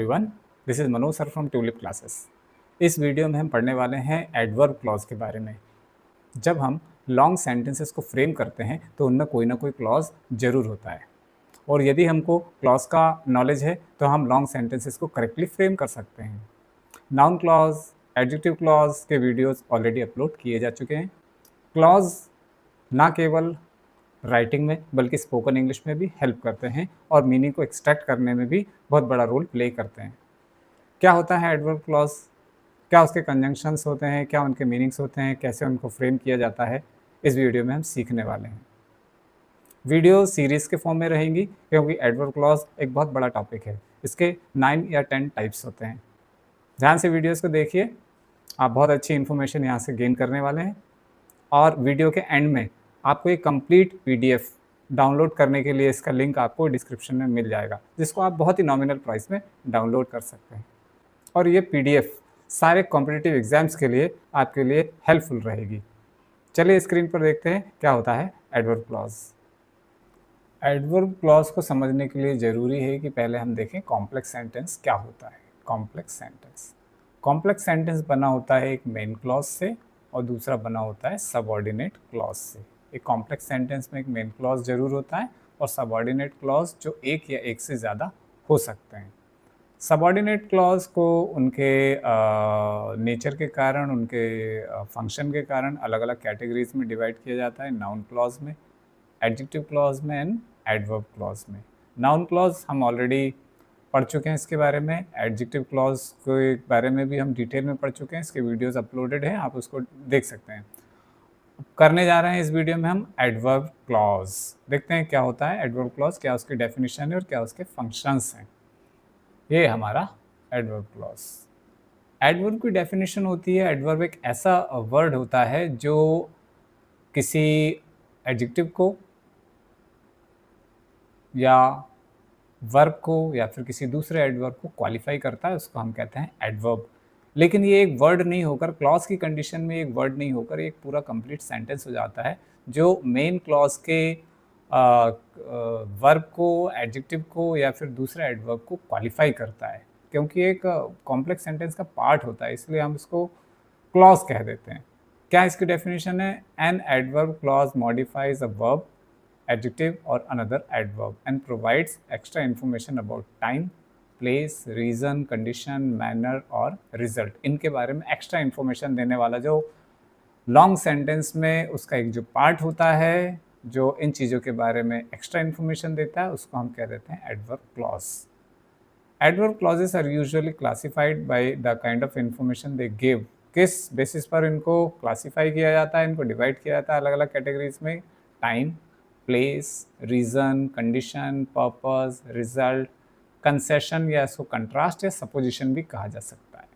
Everyone, this is Manoj sir from tulip classes. इस video में हम पढ़ने वाले हैं एडवर्ब क्लॉज के बारे में। जब हम लॉन्ग सेंटेंसेस को फ्रेम करते हैं तो उनमें कोई ना कोई क्लॉज ज़रूर होता है, और यदि हमको क्लॉज का नॉलेज है तो हम लॉन्ग सेंटेंसेस को करेक्टली फ्रेम कर सकते हैं। नाउन क्लॉज, एडजेक्टिव क्लॉज के वीडियोस ऑलरेडी अपलोड किए जा चुके हैं। क्लॉज ना केवल राइटिंग में बल्कि स्पोकन इंग्लिश में भी हेल्प करते हैं और मीनिंग को एक्सट्रैक्ट करने में भी बहुत बड़ा रोल प्ले करते हैं। क्या होता है एडवर्ब क्लॉज, क्या उसके कंजंक्शंस होते हैं, क्या उनके मीनिंग्स होते हैं, कैसे उनको फ्रेम किया जाता है, इस वीडियो में हम सीखने वाले हैं। वीडियो सीरीज़ के फॉर्म में रहेंगी क्योंकि एडवर्ब क्लॉज एक बहुत बड़ा टॉपिक है। इसके 9 या 10 टाइप्स होते हैं। ध्यान से वीडियोस को देखिए, आप बहुत अच्छी इन्फॉर्मेशन यहाँ से गेन करने वाले हैं। और वीडियो के एंड में आपको एक कंप्लीट PDF डाउनलोड करने के लिए इसका लिंक आपको डिस्क्रिप्शन में मिल जाएगा, जिसको आप बहुत ही नॉमिनल प्राइस में डाउनलोड कर सकते हैं। और ये PDF सारे कॉम्पिटिटिव एग्जाम्स के लिए आपके लिए हेल्पफुल रहेगी। चलिए स्क्रीन पर देखते हैं क्या होता है एडवर्ब क्लॉज। एडवर्ब क्लॉज को समझने के लिए ज़रूरी है कि पहले हम देखें कॉम्प्लेक्स सेंटेंस क्या होता है। कॉम्प्लेक्स सेंटेंस बना होता है एक मेन क्लॉज से और दूसरा बना होता है सबऑर्डिनेट क्लॉज से। एक कॉम्प्लेक्स सेंटेंस में एक मेन क्लॉज जरूर होता है और सबऑर्डिनेट क्लॉज जो एक या एक से ज़्यादा हो सकते हैं। सबऑर्डिनेट क्लॉज को उनके नेचर के कारण, उनके फंक्शन के कारण अलग अलग कैटेगरीज में डिवाइड किया जाता है। नाउन क्लॉज में, एडजेक्टिव क्लॉज में एंड एडवर्ब क्लॉज में। नाउन क्लॉज हम ऑलरेडी पढ़ चुके हैं इसके बारे में। एडजेक्टिव क्लॉज के बारे में भी हम डिटेल में पढ़ चुके हैं, इसके वीडियोस अपलोडेड हैं, आप उसको देख सकते हैं। करने जा रहे हैं इस वीडियो में हम एडवर्ब क्लॉज। देखते हैं क्या होता है एडवर्ब क्लॉज, क्या उसकी डेफिनेशन है और क्या उसके फंक्शंस हैं। ये हमारा एडवर्ब क्लॉज। एडवर्ब की डेफिनेशन होती है, एडवर्ब एक ऐसा वर्ड होता है जो किसी एडजेक्टिव को या वर्ब को या फिर किसी दूसरे एडवर्ब को क्वालिफाई करता है, उसको हम कहते हैं एडवर्ब। लेकिन ये एक वर्ड नहीं होकर, क्लॉज की कंडीशन में एक वर्ड नहीं होकर एक पूरा कंप्लीट सेंटेंस हो जाता है जो मेन क्लॉज के वर्ब को, एडजेक्टिव को या फिर दूसरे एडवर्ब को क्वालिफाई करता है। क्योंकि एक कॉम्प्लेक्स सेंटेंस का पार्ट होता है, इसलिए हम इसको क्लॉज कह देते हैं। क्या इसकी डेफिनेशन है? An adverb clause modifies a verb, adjective or another adverb and provides extra information about time, place, reason, condition, manner और result। इनके बारे में एक्स्ट्रा इन्फॉर्मेशन देने वाला जो लॉन्ग सेंटेंस में उसका एक जो पार्ट होता है जो इन चीज़ों के बारे में एक्स्ट्रा इन्फॉर्मेशन देता है, उसको हम कह देते हैं adverb clause. Adverb clauses are usually classified by the kind of information they give. किस बेसिस पर इनको क्लासीफाई किया जाता है, इनको डिवाइड किया जाता है अलग अलग कैटेगरीज में? Time, place, reason, condition, purpose, result, concession या इसको कंट्रास्ट या सपोजिशन भी कहा जा सकता है।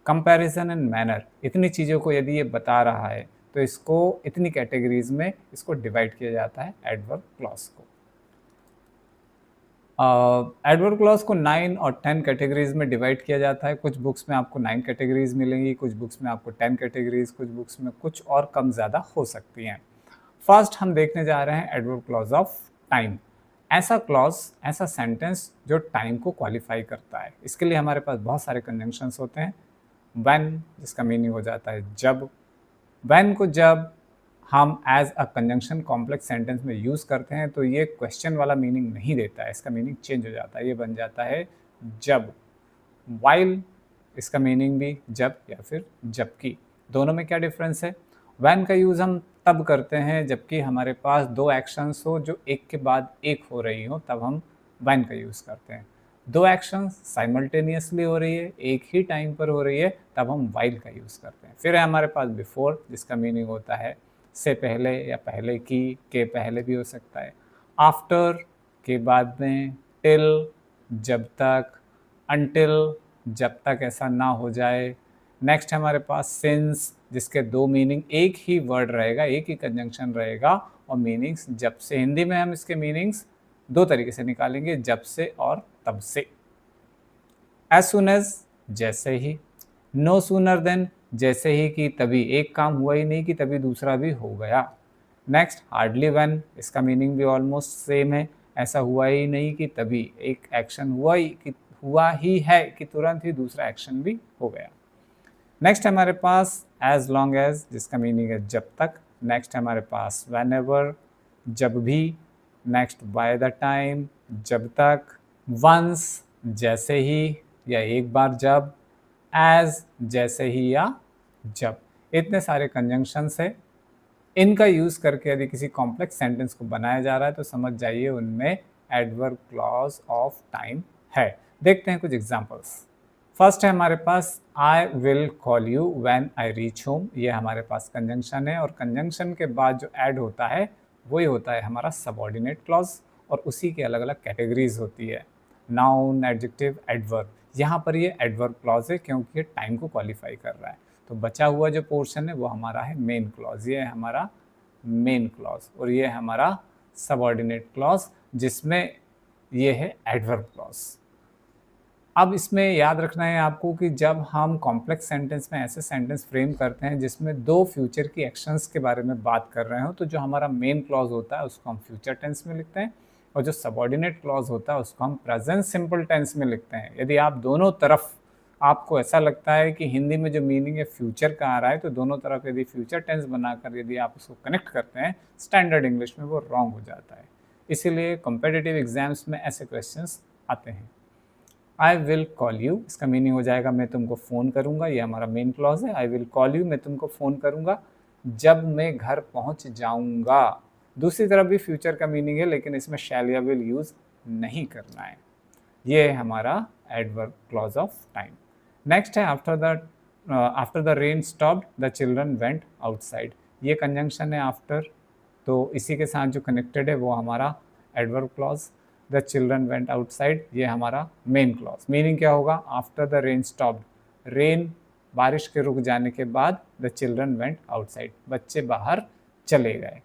कंपैरिजन एंड मैनर, इतनी चीज़ों को यदि ये बता रहा है तो इसको इतनी कैटेगरीज में इसको डिवाइड किया जाता है एडवर्ब क्लॉज को। एडवर्ब क्लॉज को 9 और 10 कैटेगरीज में डिवाइड किया जाता है। कुछ बुक्स में आपको 9 कैटेगरीज मिलेंगी, कुछ बुक्स में आपको 10 कैटेगरीज, कुछ बुक्स में कुछ और कम ज़्यादा हो सकती हैं। फर्स्ट हम देखने जा रहे हैं एडवर्ब क्लॉज ऑफ टाइम। ऐसा क्लॉज, ऐसा सेंटेंस जो टाइम को क्वालिफाई करता है। इसके लिए हमारे पास बहुत सारे कंजंक्शंस होते हैं। व्हेन, जिसका मीनिंग हो जाता है जब। व्हेन को जब हम as a conjunction complex sentence में यूज़ करते हैं तो ये क्वेश्चन वाला मीनिंग नहीं देता है, इसका मीनिंग चेंज हो जाता है, ये बन जाता है जब। वाइल, इसका मीनिंग भी जब या फिर जबकि। दोनों में क्या डिफरेंस है? व्हेन का यूज़ हम तब करते हैं जबकि हमारे पास दो एक्शंस हो जो एक के बाद एक हो रही हो, तब हम व्हेन का यूज़ करते हैं। दो एक्शंस साइमल्टेनियसली हो रही है, एक ही टाइम पर हो रही है, तब हम व्हाइल का यूज़ करते हैं। फिर है हमारे पास बिफोर, जिसका मीनिंग होता है से पहले या पहले की, के पहले भी हो सकता है। आफ्टर, के बाद में। टिल, जब तक। अनटिल, जब तक ऐसा ना हो जाए। नेक्स्ट है हमारे पास सिंस, जिसके दो मीनिंग, एक ही वर्ड रहेगा, एक ही कंजंक्शन रहेगा और मीनिंग्स जब से। हिंदी में हम इसके मीनिंग्स दो तरीके से निकालेंगे, जब से और तब से। एज सुन एज, जैसे ही। नो सूनर देन, जैसे ही कि तभी, एक काम हुआ ही नहीं कि तभी दूसरा भी हो गया। नेक्स्ट हार्डली व्हेन, इसका मीनिंग भी ऑलमोस्ट सेम है, ऐसा हुआ ही नहीं कि तभी, एक एक्शन हुआ ही कि हुआ ही है कि तुरंत ही दूसरा एक्शन भी हो गया। नेक्स्ट है हमारे पास एज लॉन्ग एज, जिसका मीनिंग है जब तक। नेक्स्ट है हमारे पास व्हेनेवर, जब भी। नेक्स्ट बाय द टाइम, जब तक। वंस, जैसे ही या एक बार जब। एज, जैसे ही या जब। इतने सारे कंजंक्शंस है, इनका यूज़ करके यदि किसी कॉम्प्लेक्स सेंटेंस को बनाया जा रहा है तो समझ जाइए उनमें एडवर्ब क्लॉज ऑफ टाइम है। देखते हैं कुछ एग्जांपल्स। फर्स्ट है हमारे पास I will call you when I reach home. ये हमारे पास कंजंक्शन है और कंजंक्शन के बाद जो ऐड होता है वही होता है हमारा सबऑर्डिनेट क्लॉज, और उसी की अलग अलग कैटेगरीज होती है, नाउन, एडजेक्टिव, एडवर्ब। यहाँ पर ये एडवर्ब क्लॉज है क्योंकि ये टाइम को क्वालिफाई कर रहा है। तो बचा हुआ जो पोर्शन है वो हमारा है मेन क्लॉज। ये है हमारा मेन क्लॉज और ये है हमारा सबऑर्डिनेट क्लॉज, जिसमें ये है एडवर्ब क्लॉज। अब इसमें याद रखना है आपको कि जब हम कॉम्प्लेक्स सेंटेंस में ऐसे सेंटेंस फ्रेम करते हैं जिसमें दो फ्यूचर की एक्शंस के बारे में बात कर रहे हो, तो जो हमारा मेन क्लॉज होता है उसको हम फ्यूचर टेंस में लिखते हैं और जो सबऑर्डिनेट क्लॉज होता है उसको हम प्रेजेंट सिंपल टेंस में लिखते हैं। यदि आप दोनों तरफ, आपको ऐसा लगता है कि हिंदी में जो मीनिंग है फ्यूचर का आ रहा है, तो दोनों तरफ यदि फ्यूचर टेंस बनाकर यदि आप उसको कनेक्ट करते हैं स्टैंडर्ड इंग्लिश में, वो रॉन्ग हो जाता है। इसीलिए कॉम्पिटिटिव एग्जाम्स में ऐसे क्वेश्चंस आते हैं। आई विल कॉल यू, इसका मीनिंग हो जाएगा मैं तुमको फ़ोन करूँगा, ये हमारा मेन क्लॉज है। आई विल कॉल यू, मैं तुमको फ़ोन करूँगा जब मैं घर पहुँच जाऊँगा। दूसरी तरफ भी फ्यूचर का मीनिंग है, लेकिन इसमें शैल या विल यूज़ नहीं करना है। ये है हमारा adverb clause of time. Next है after the rain stopped the children went outside. ये कंजंक्शन है आफ्टर, तो इसी के साथ जो कनेक्टेड है वो हमारा adverb clause. The children went outside, ये हमारा मेन क्लॉज। मीनिंग क्या होगा? After the rain stopped, rain, बारिश के रुक जाने के बाद, द चिल्ड्रन वेंट आउटसाइड, बच्चे बाहर चले गए।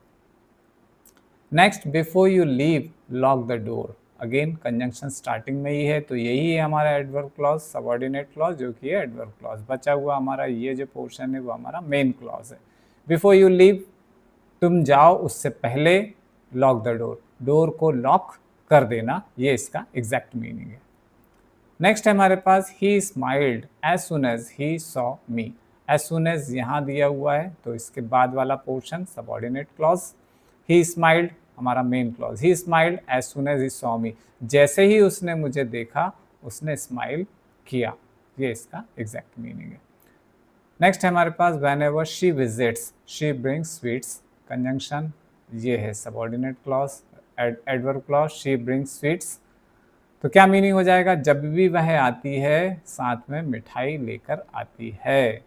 Next, before you leave lock the door. Again conjunction starting में ही है, तो यही है हमारा एडवर्ब क्लॉज, सबऑर्डिनेट क्लॉज, जो कि है एडवर्ब क्लॉज। बचा हुआ हमारा ये जो पोर्शन है वो हमारा मेन क्लॉज है। बिफोर यू लीव, तुम जाओ उससे पहले, लॉक द डोर, डोर को लॉक कर देना, ये इसका एग्जैक्ट मीनिंग है। नेक्स्ट है हमारे पास ही smiled as soon as he saw me. As soon as यहाँ दिया हुआ है, तो इसके बाद वाला portion subordinate clause. He smiled हमारा main clause. He smiled as soon as he saw me, जैसे ही उसने मुझे देखा उसने स्माइल किया, ये इसका एग्जैक्ट मीनिंग है। नेक्स्ट है हमारे पास whenever she visits she brings sweets. Conjunction ये है subordinate clause, adverb clause, she brings sweets. तो क्या मीनिंग हो जाएगा? जब भी वह आती है साथ में मिठाई लेकर आती है।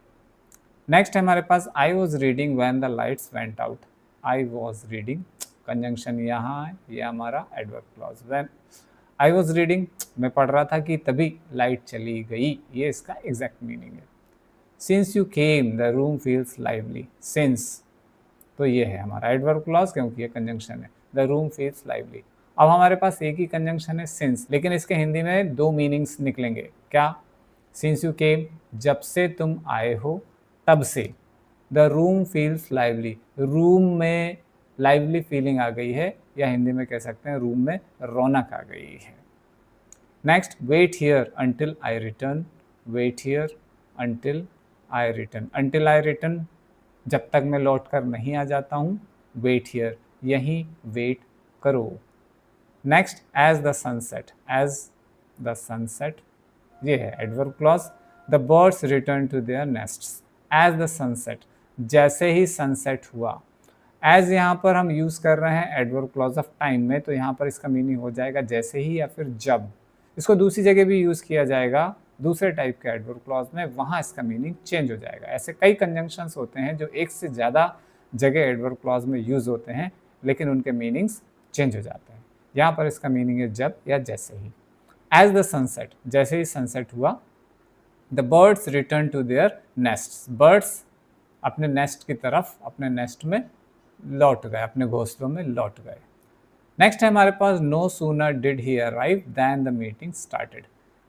नेक्स्ट है हमारे पास I was reading when the lights went out. I was reading, conjunction यहाँ है, ये हमारा adverb clause. When I was reading, मैं पढ़ रहा था कि तभी लाइट चली गई, ये इसका एग्जैक्ट मीनिंग है। Since you came the room feels lively. Since, तो ये है हमारा एडवर्ब क्लॉज क्योंकि ये कंजंक्शन है। The room feels lively. अब हमारे पास एक ही कंजंक्शन है सिंस, लेकिन इसके हिंदी में दो मीनिंग्स निकलेंगे। क्या? सिंस यू केम, जब से तुम आए हो, तब से। The room feels lively, room में लाइवली फीलिंग आ गई है, या हिंदी में कह सकते हैं रूम में रौनक आ गई है। Next, wait here until I return. Wait here until I return. Until I return, जब तक मैं लौट कर नहीं आ जाता हूँ। वेट हियर, यहीं वेट करो। Next, as the sunset. As the sunset, ये है adverb clause. The birds return to their nests. As the sunset, जैसे ही सनसेट हुआ। एज यहाँ पर हम यूज़ कर रहे हैं एडवर्ब क्लॉज ऑफ टाइम में, तो यहाँ पर इसका मीनिंग हो जाएगा जैसे ही या फिर जब। इसको दूसरी जगह भी यूज़ किया जाएगा दूसरे टाइप के एडवर्ब क्लॉज में, वहाँ इसका मीनिंग चेंज हो जाएगा। ऐसे कई कंजंक्शंस होते हैं जो एक से ज़्यादा जगह एडवर्ब क्लॉज में यूज़ होते हैं, लेकिन उनके मीनिंग्स चेंज हो जाते हैं। यहाँ पर इसका मीनिंग है जब या जैसे ही। एज द सनसेट, जैसे ही सनसेट हुआ। The birds return to their nests. Birds अपने नेस्ट की तरफ, अपने नेस्ट में लौट गए, अपने घोंसलों में लौट गए। नेक्स्ट है हमारे पास no sooner did he arrive than the meeting started.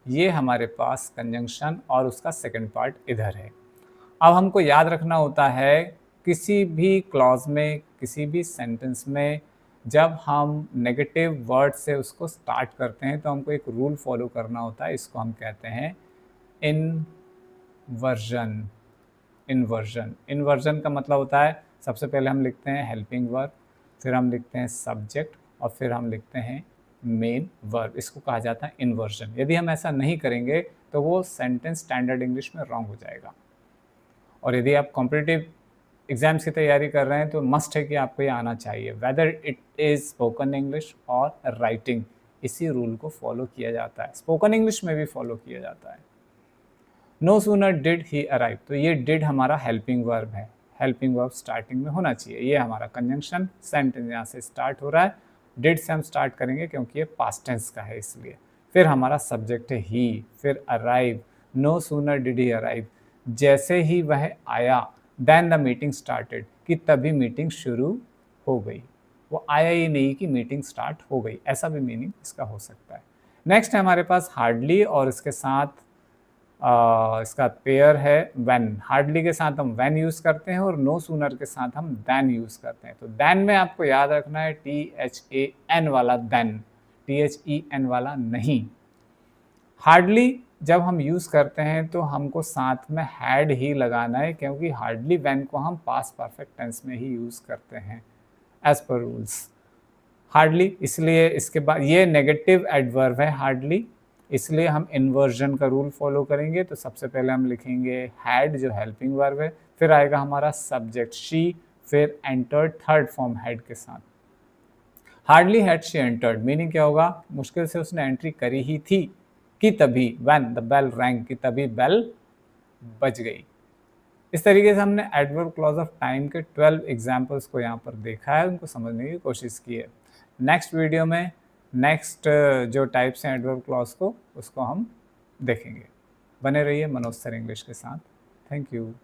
ये हमारे पास कंजंक्शन और उसका सेकंड पार्ट इधर है। अब हमको याद रखना होता है किसी भी क्लॉज में, किसी भी सेंटेंस में जब हम नेगेटिव वर्ड से उसको स्टार्ट करते हैं तो हमको एक रूल फॉलो करना होता है, इसको हम कहते हैं इनवर्जन। इन्वर्जन, इन्वर्जन का मतलब होता है सबसे पहले हम लिखते हैं हेल्पिंग वर्ब, फिर हम लिखते हैं सब्जेक्ट और फिर हम लिखते हैं मेन वर्ब। इसको कहा जाता है इन्वर्जन। यदि हम ऐसा नहीं करेंगे तो वो सेंटेंस स्टैंडर्ड इंग्लिश में रॉन्ग हो जाएगा। और यदि आप कॉम्पिटिटिव एग्जाम्स की तैयारी कर रहे हैं तो मस्ट है कि आपको ये आना चाहिए, whether it is spoken English और राइटिंग। इसी रूल को फॉलो किया जाता है, स्पोकन इंग्लिश में भी फॉलो किया जाता है। No sooner did he arrive, तो ये डिड हमारा हेल्पिंग वर्ब है, हेल्पिंग वर्ब स्टार्टिंग में होना चाहिए। ये हमारा कंजंक्शन सेंटेंस यहाँ से स्टार्ट हो रहा है, डिड से हम स्टार्ट करेंगे क्योंकि ये पास्ट टेंस का है इसलिए। फिर हमारा सब्जेक्ट है ही, फिर arrive, no sooner did he arrive, जैसे ही वह आया, देन द मीटिंग स्टार्टेड, कि तभी मीटिंग शुरू हो गई। वो आया ही नहीं कि मीटिंग स्टार्ट हो गई, ऐसा भी मीनिंग इसका हो सकता है। नेक्स्ट है हमारे पास हार्डली और इसके साथ इसका पेयर है व्हेन। हार्डली के साथ हम व्हेन यूज़ करते हैं और नो सूनर के साथ हम देन यूज़ करते हैं। तो देन में आपको याद रखना है THAN वाला देन, THEN वाला नहीं। हार्डली जब हम यूज़ करते हैं तो हमको साथ में हैड ही लगाना है, क्योंकि हार्डली व्हेन को हम पास्ट परफेक्ट टेंस में ही यूज़ करते हैं एज पर रूल्स। हार्डली इसलिए इसके बाद ये नेगेटिव एडवर्ब है हार्डली, इसलिए हम इन्वर्जन का रूल फॉलो करेंगे। तो सबसे पहले हम लिखेंगे हैड जो हेल्पिंग वर्ब है, फिर आएगा हमारा सब्जेक्ट शी, फिर एंटर्ड थर्ड फॉर्म हैड के साथ। Hardly had she entered, meaning क्या होगा, मुश्किल से उसने एंट्री करी ही थी कि तभी, व्हेन द बेल रैंग, कि तभी बेल बज गई। इस तरीके से हमने एडवर्ब क्लॉज ऑफ टाइम के 12 एग्जाम्पल्स को यहाँ पर देखा है, उनको समझने की कोशिश की है। नेक्स्ट वीडियो में नेक्स्ट जो टाइप्स हैं एडवर्ब क्लॉज को, उसको हम देखेंगे। बने रहिए मनोज सर इंग्लिश के साथ। Thank you.